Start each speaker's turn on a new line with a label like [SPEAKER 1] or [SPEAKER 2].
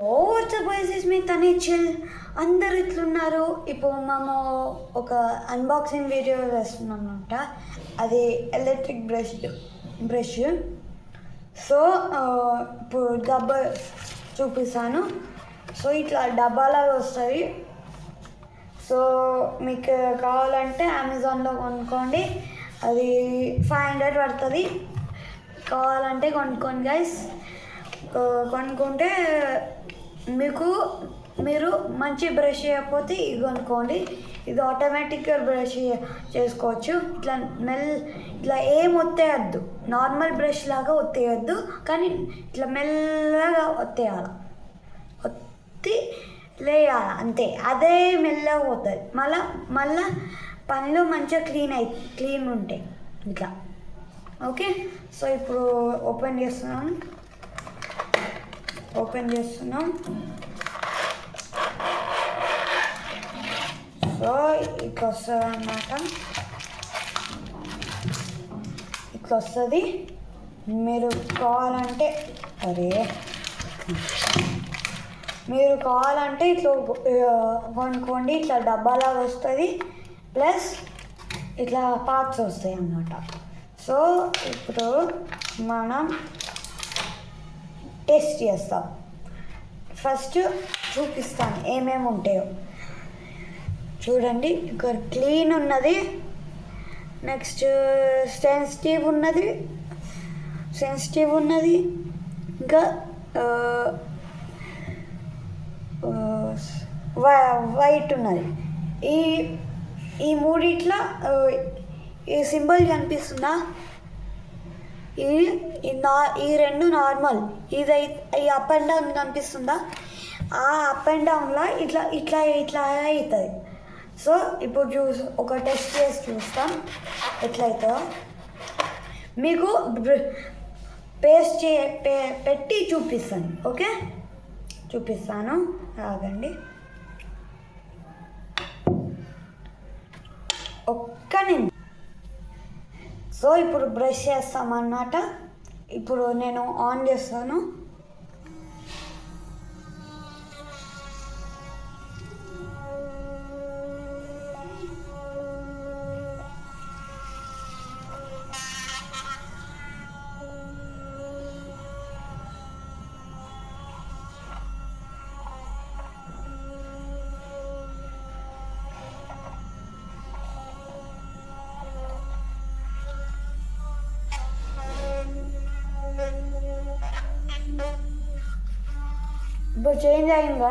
[SPEAKER 1] WhatsApp voices మీ తనే chill అందరు ఇట్లున్నారు. ఇప్పుడు మేము ఒక అన్బాక్సింగ్ వీడియో వేస్తున్నాం అనమాట. అది ఎలక్ట్రిక్ బ్రష్. సో ఇప్పుడు డబ్బా చూపిస్తాను. సో ఇట్లా డబ్బాలాగా వస్తుంది. సో మీకు కావాలంటే అమెజాన్లో కొనుక్కోండి. అది 500 పడుతుంది. కావాలంటే కొనుక్కోండి గైస్. కొనుక్కుంటే మీరు మంచి బ్రష్ చేయకపోతే ఇది కొనుక్కోండి. ఇది ఆటోమేటిక్గా బ్రష్ చేసుకోవచ్చు. ఇట్లా ఏం ఒత్తేయద్దు, నార్మల్ బ్రష్ లాగా ఒత్తేయద్దు, కానీ ఇట్లా మెల్లగా ఒత్తేయాలి, ఒత్తి లేయాలి అంతే. అదే మెల్లగా పోతుంది. మళ్ళా పనులు మంచిగా క్లీన్ ఉంటాయి ఇట్లా. ఓకే, సో ఇప్పుడు ఓపెన్ చేస్తున్నాం. సో ఇట్లా వస్తుంది అన్నమాట. ఇట్లా వస్తుంది. మీరు కావాలంటే ఇట్లా కొనుక్కోండి. ఇట్లా డబ్బాలాగా వస్తుంది, ప్లస్ ఇట్లా పార్ట్స్ వస్తాయి అన్నమాట. సో ఇప్పుడు మనం టెస్ట్ చేస్తాం. ఫస్ట్ చూపిస్తాను ఏమేమి ఉంటాయో. చూడండి, ఇక్కడ క్లీన్ ఉన్నది, నెక్స్ట్ సెన్సిటివ్ ఉన్నది, ఇంకా వైట్ ఉన్నది. ఈ మూడిట్లో ఈ సింబల్ కనిపిస్తుందా? ఈ రెండు నార్మల్. ఈ అప్ అండ్ డౌన్ కనిపిస్తుందా? ఆ అప్ అండ్ డౌన్లో ఇట్లా అవుతుంది. సో ఇప్పుడు ఒక టెస్ట్ చేసి చూస్తాం ఎట్లయితుందో. మీకు పెట్టి చూపిస్తాను. ఓకే, చూపిస్తాను, ఆగండి ఒక్క నిమిషం. సో ఇప్పుడు బ్రష్ చేస్తామన్నమాట. ఇప్పుడు నేను ఆన్ చేస్తాను. ఇప్పుడు చేంజ్ అయిందా?